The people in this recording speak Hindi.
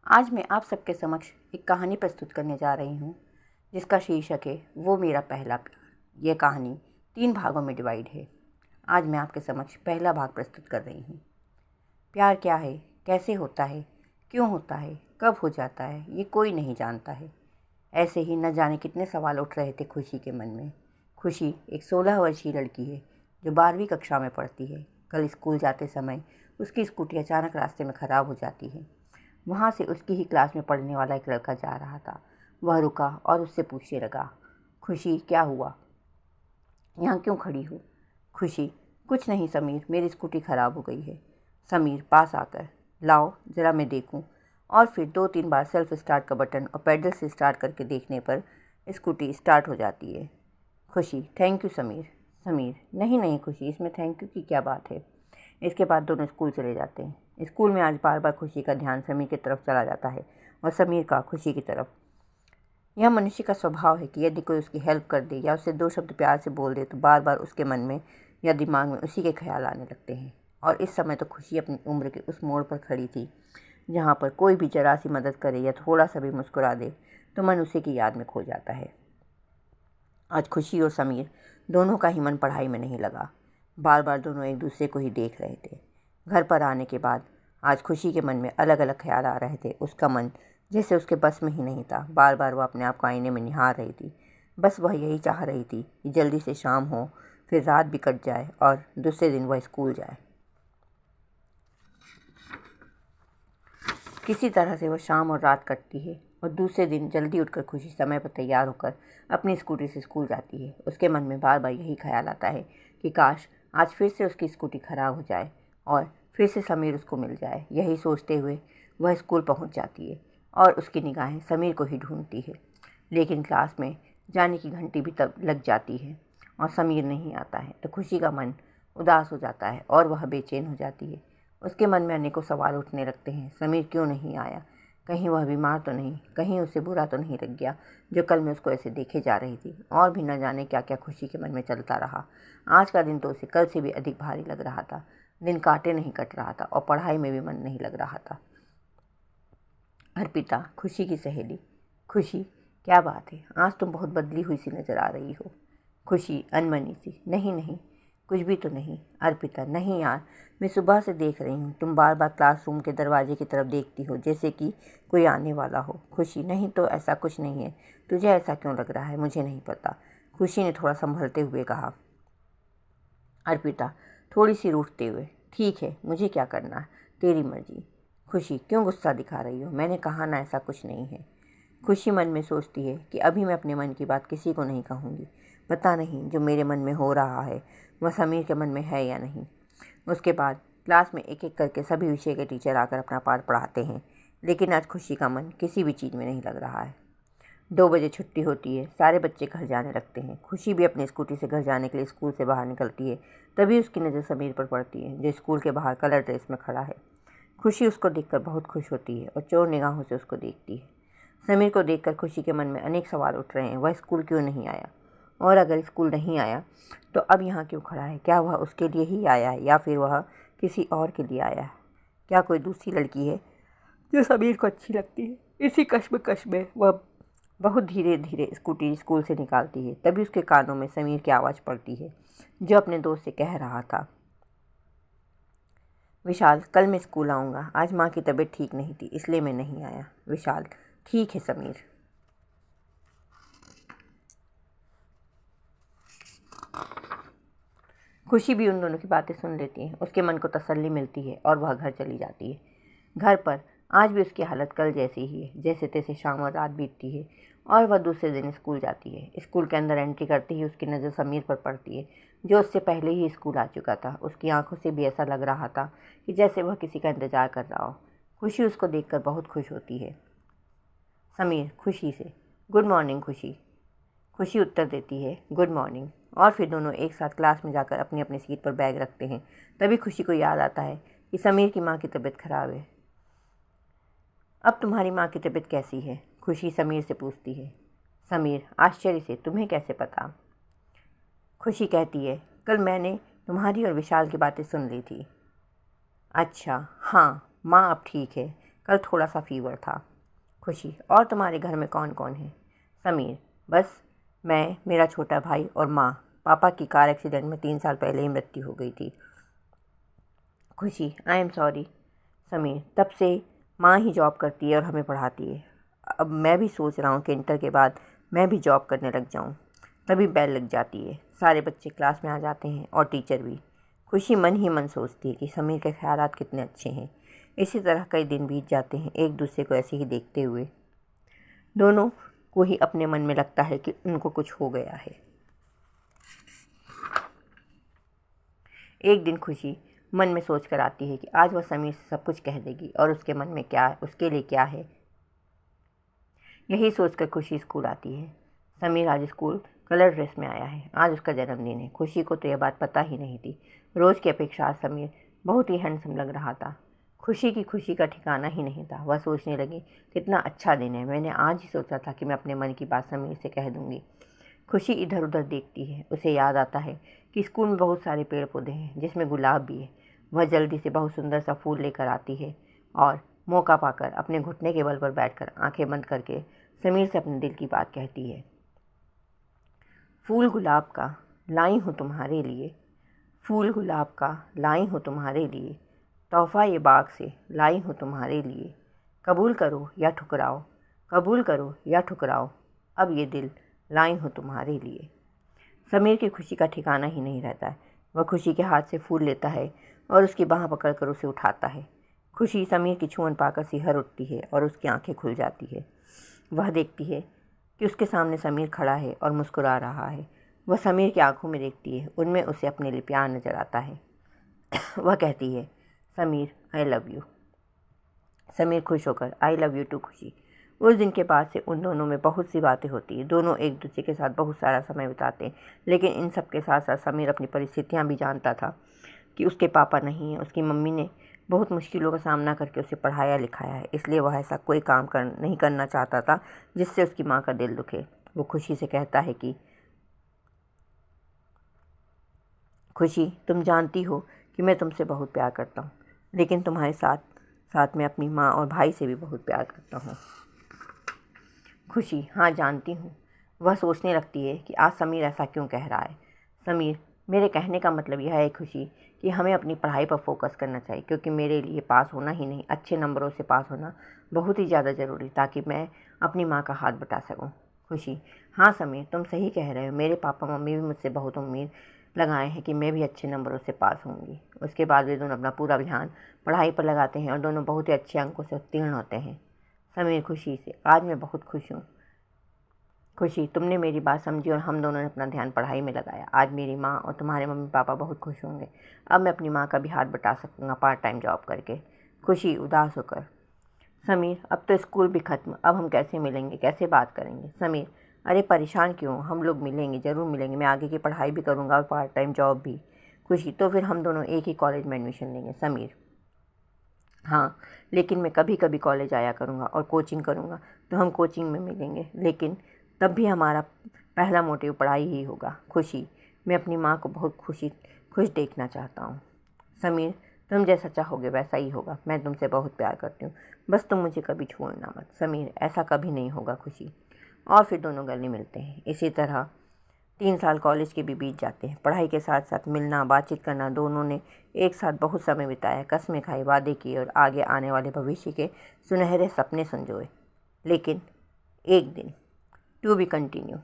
आज मैं आप सबके समक्ष एक कहानी प्रस्तुत करने जा रही हूँ जिसका शीर्षक है वो मेरा पहला प्यार। यह कहानी 3 भागों में डिवाइड है। आज मैं आपके समक्ष पहला भाग प्रस्तुत कर रही हूँ। प्यार क्या है, कैसे होता है, क्यों होता है, कब हो जाता है, ये कोई नहीं जानता है। ऐसे ही न जाने कितने सवाल उठ रहे थे खुशी के मन में। खुशी एक 16 वर्षीय लड़की है जो 12वीं कक्षा में पढ़ती है। कल स्कूल जाते समय उसकी स्कूटी अचानक रास्ते में ख़राब हो जाती है। वहाँ से उसकी ही क्लास में पढ़ने वाला एक लड़का जा रहा था। वह रुका और उससे पूछने लगा, खुशी क्या हुआ, यहाँ क्यों खड़ी हो? खुशी, कुछ नहीं समीर, मेरी स्कूटी ख़राब हो गई है। समीर पास आकर, लाओ ज़रा मैं देखूं। और फिर 2-3 बार सेल्फ स्टार्ट का बटन और पैडल से स्टार्ट करके देखने पर स्कूटी स्टार्ट हो जाती है। खुशी, थैंक यू समीर। समीर, नहीं नहीं खुशी, इसमें थैंक यू की क्या बात है। इसके बाद दोनों स्कूल चले जाते हैं। स्कूल में आज बार बार खुशी का ध्यान समीर की तरफ चला जाता है और समीर का खुशी की तरफ। यह मनुष्य का स्वभाव है कि यदि कोई उसकी हेल्प कर दे या उसे 2 शब्द प्यार से बोल दे तो बार बार उसके मन में या दिमाग में उसी के ख्याल आने लगते हैं। और इस समय तो खुशी अपनी उम्र के उस मोड़ पर खड़ी थी जहाँ पर कोई भी जरा सी मदद करे या थोड़ा सा भी मुस्कुरा दे तो मन उसी की याद में खो जाता है। आज खुशी और समीर दोनों का ही मन पढ़ाई में नहीं लगा। बार बार दोनों एक दूसरे को ही देख रहे थे। घर पर आने के बाद आज खुशी के मन में अलग अलग ख्याल आ रहे थे। उसका मन जैसे उसके बस में ही नहीं था। बार बार वह अपने आप को आईने में निहार रही थी। बस वह यही चाह रही थी कि जल्दी से शाम हो, फिर रात भी कट जाए और दूसरे दिन वह स्कूल जाए। किसी तरह से वह शाम और रात कटती है और दूसरे दिन जल्दी उठकर खुशी समय पर तैयार होकर अपनी स्कूटी से स्कूल जाती है। उसके मन में बार बार यही ख्याल आता है कि काश आज फिर से उसकी स्कूटी ख़राब हो जाए और फिर से समीर उसको मिल जाए। यही सोचते हुए वह स्कूल पहुंच जाती है और उसकी निगाहें समीर को ही ढूंढती है। लेकिन क्लास में जाने की घंटी भी तब लग जाती है और समीर नहीं आता है तो खुशी का मन उदास हो जाता है और वह बेचैन हो जाती है। उसके मन में अनेकों सवाल उठने लगते हैं। समीर क्यों नहीं आया? कहीं वह बीमार तो नहीं, कहीं उसे बुरा तो नहीं लग गया जो कल मैं उसको ऐसे देखे जा रही थी। और भी न जाने क्या क्या खुशी के मन में चलता रहा। आज का दिन तो उसे कल से भी अधिक भारी लग रहा था। दिन काटे नहीं कट रहा था और पढ़ाई में भी मन नहीं लग रहा था। अर्पिता, खुशी की सहेली। खुशी, क्या बात है, आज तुम बहुत बदली हुई सी नज़र आ रही हो। खुशी अनमनी सी, नहीं नहीं कुछ भी तो नहीं। अर्पिता, नहीं यार, मैं सुबह से देख रही हूँ, तुम बार बार क्लासरूम के दरवाजे की तरफ देखती हो जैसे कि कोई आने वाला हो। खुशी, नहीं तो ऐसा कुछ नहीं है। तुझे ऐसा क्यों लग रहा है मुझे नहीं पता, खुशी ने थोड़ा संभलते हुए कहा। अर्पिता थोड़ी सी रूठते हुए, ठीक है, मुझे क्या करना है, तेरी मर्जी। खुशी, क्यों गुस्सा दिखा रही हो, मैंने कहा ना ऐसा कुछ नहीं है। खुशी मन में सोचती है कि अभी मैं अपने मन की बात किसी को नहीं कहूँगी। पता नहीं जो मेरे मन में हो रहा है वह समीर के मन में है या नहीं। उसके बाद क्लास में एक एक करके सभी विषय के टीचर आकर अपना पाठ पढ़ाते हैं। लेकिन आज खुशी का मन किसी भी चीज़ में नहीं लग रहा है। 2 बजे छुट्टी होती है, सारे बच्चे घर जाने लगते हैं। खुशी भी अपनी स्कूटी से घर जाने के लिए स्कूल से बाहर निकलती है। तभी उसकी नज़र समीर पर पड़ती है जो स्कूल के बाहर कलर ड्रेस में खड़ा है। खुशी उसको देखकर बहुत खुश होती है और चोर निगाहों से उसको देखती है। समीर को देखकर खुशी के मन में अनेक सवाल उठ रहे हैं। वह स्कूल क्यों नहीं आया? और अगर स्कूल नहीं आया तो अब यहाँ क्यों खड़ा है? क्या वह उसके लिए ही आया है या फिर वह किसी और के लिए आया है? क्या कोई दूसरी लड़की है जो समीर को अच्छी लगती है? इसी कश्मकश में वह बहुत धीरे धीरे स्कूटी स्कूल से निकालती है। तभी उसके कानों में समीर की आवाज़ पड़ती है जो अपने दोस्त से कह रहा था, विशाल, कल मैं स्कूल आऊँगा, आज माँ की तबीयत ठीक नहीं थी इसलिए मैं नहीं आया। विशाल, ठीक है समीर। खुशी भी उन दोनों की बातें सुन लेती है। उसके मन को तसल्ली मिलती है और वह घर चली जाती है। घर पर आज भी उसकी हालत कल जैसी ही है। जैसे तैसे शाम और रात बीतती है और वह दूसरे दिन स्कूल जाती है। स्कूल के अंदर एंट्री करते ही उसकी नज़र समीर पर पड़ती है जो उससे पहले ही स्कूल आ चुका था। उसकी आंखों से भी ऐसा लग रहा था कि जैसे वह किसी का इंतज़ार कर रहा हो। खुशी उसको देखकर बहुत खुश होती है। समीर खुशी से, गुड मॉर्निंग खुशी। खुशी उत्तर देती है, गुड मॉर्निंग। और फिर दोनों एक साथ क्लास में जाकर अपनी अपनी सीट पर बैग रखते हैं। तभी खुशी को याद आता है कि समीर की माँ की तबीयत खराब है। अब तुम्हारी माँ की तबीयत कैसी है? खुशी समीर से पूछती है। समीर आश्चर्य से, तुम्हें कैसे पता? खुशी कहती है, कल मैंने तुम्हारी और विशाल की बातें सुन ली थी। अच्छा, हाँ, माँ अब ठीक है। कल थोड़ा सा फीवर था। खुशी, और तुम्हारे घर में कौन कौन है? समीर, बस मैं, मेरा छोटा भाई और माँ। पापा की कार एक्सीडेंट में 3 साल पहले ही मृत्यु हो गई थी। खुशी, आई एम सॉरी। समीर, तब से माँ ही जॉब करती है और हमें पढ़ाती है। अब मैं भी सोच रहा हूँ कि इंटर के बाद मैं भी जॉब करने लग जाऊँ। तभी बेल लग जाती है, सारे बच्चे क्लास में आ जाते हैं और टीचर भी। खुशी मन ही मन सोचती है कि समीर के ख्यालात कितने अच्छे हैं। इसी तरह कई दिन बीत जाते हैं, एक दूसरे को ऐसे ही देखते हुए। दोनों को ही अपने मन में लगता है कि उनको कुछ हो गया है। एक दिन खुशी मन में सोच कर आती है कि आज वह समीर से सब कुछ कह देगी और उसके मन में क्या, उसके लिए क्या है। यही सोचकर खुशी स्कूल आती है। समीर आज स्कूल कलर ड्रेस में आया है। आज उसका जन्मदिन है। खुशी को तो यह बात पता ही नहीं थी। रोज़ की अपेक्षा आज समीर बहुत ही हैंडसम लग रहा था। खुशी की खुशी का ठिकाना ही नहीं था। वह सोचने लगी, कितना अच्छा दिन है, मैंने आज ही सोचा था कि मैं अपने मन की बात समीर से कह दूंगी। खुशी इधर उधर देखती है। उसे याद आता है कि स्कूल में बहुत सारे पेड़ पौधे हैं, जिसमें गुलाब भी है। वह जल्दी से बहुत सुंदर सा फूल लेकर आती है और मौका पाकर अपने घुटने के बल पर बैठकर आंखें बंद करके समीर से अपने दिल की बात कहती है। फूल गुलाब का लाई हूँ तुम्हारे लिए, फूल गुलाब का लाई हूँ तुम्हारे लिए, तोहफ़ा ये बाग से लाई हूँ तुम्हारे लिए। कबूल करो या ठुकराओ, कबूल करो या ठुकराओ, अब ये दिल लाई हूँ तुम्हारे लिए। समीर की खुशी का ठिकाना ही नहीं रहता है। वह खुशी के हाथ से फूल लेता है और उसकी बाँह पकड़कर उसे उठाता है। खुशी समीर की छुअन पाकर सिहर उठती है और उसकी आंखें खुल जाती है। वह देखती है कि उसके सामने समीर खड़ा है और मुस्कुरा रहा है। वह समीर की आंखों में देखती है, उनमें उसे अपने लिए प्यार नजर आता है। वह कहती है, Sameer I love you. Sameer खुश होकर आई लव यू टू खुशी। उस दिन के बाद से उन दोनों में बहुत सी बातें होती हैं। दोनों एक दूसरे के साथ बहुत सारा समय बिताते हैं, लेकिन इन सब के साथ साथ समीर अपनी परिस्थितियां भी जानता था कि उसके पापा नहीं हैं। उसकी मम्मी ने बहुत मुश्किलों का सामना करके उसे पढ़ाया लिखाया है, इसलिए वह ऐसा कोई काम नहीं करना चाहता था जिससे उसकी माँ का दिल दुखे। वो खुशी से कहता है कि खुशी, तुम जानती हो कि मैं तुमसे बहुत प्यार करता हूँ, लेकिन तुम्हारे साथ साथ मैं अपनी माँ और भाई से भी बहुत प्यार करता हूँ। खुशी, हाँ जानती हूँ। वह सोचने लगती है कि आज समीर ऐसा क्यों कह रहा है। समीर, मेरे कहने का मतलब यह है खुशी कि हमें अपनी पढ़ाई पर फोकस करना चाहिए, क्योंकि मेरे लिए पास होना ही नहीं, अच्छे नंबरों से पास होना बहुत ही ज़्यादा ज़रूरी, ताकि मैं अपनी माँ का हाथ बटा सकूँ। खुशी, हाँ समीर, तुम सही कह रहे हो। मेरे पापा मम्मी भी मुझसे बहुत उम्मीद लगाए हैं कि मैं भी अच्छे नंबरों से पास होंगी। उसके बाद वे दोनों अपना पूरा ध्यान पढ़ाई पर लगाते हैं और दोनों बहुत ही अच्छे अंकों से उत्तीर्ण होते हैं। समीर खुशी से, आज मैं बहुत खुश हूँ। खुशी, तुमने मेरी बात समझी और हम दोनों ने अपना ध्यान पढ़ाई में लगाया। आज मेरी माँ और तुम्हारे मम्मी पापा बहुत खुश होंगे। अब मैं अपनी माँ का भी हाथ बटा सकूँगा पार्ट टाइम जॉब करके। खुशी उदास होकर, समीर, अब तो स्कूल भी ख़त्म, अब हम कैसे मिलेंगे, कैसे बात करेंगे। समीर, अरे परेशान क्यों, हम लोग मिलेंगे, ज़रूर मिलेंगे। मैं आगे की पढ़ाई भी करूँगा और पार्ट टाइम जॉब भी। खुशी, तो फिर हम दोनों एक ही कॉलेज में एडमिशन लेंगे। समीर, हाँ, लेकिन मैं कभी कभी कॉलेज आया करूँगा और कोचिंग करूँगा, तो हम कोचिंग में मिलेंगे, लेकिन तब भी हमारा पहला मोटिव पढ़ाई ही होगा। खुशी, मैं अपनी माँ को बहुत खुश देखना चाहता हूँ। समीर, तुम जैसा चाहोगे वैसा ही होगा। मैं तुमसे बहुत प्यार करती हूँ, बस तुम मुझे कभी छोड़ना मत। समीर, ऐसा कभी नहीं होगा। खुशी, और फिर दोनों गले मिलते हैं। इसी तरह 3 साल कॉलेज के भी बीत जाते हैं। पढ़ाई के साथ साथ मिलना, बातचीत करना, दोनों ने एक साथ बहुत समय बिताया, कस्में खाई, वादे किए और आगे आने वाले भविष्य के सुनहरे सपने संजोए। लेकिन एक दिन, टू बी कंटिन्यू।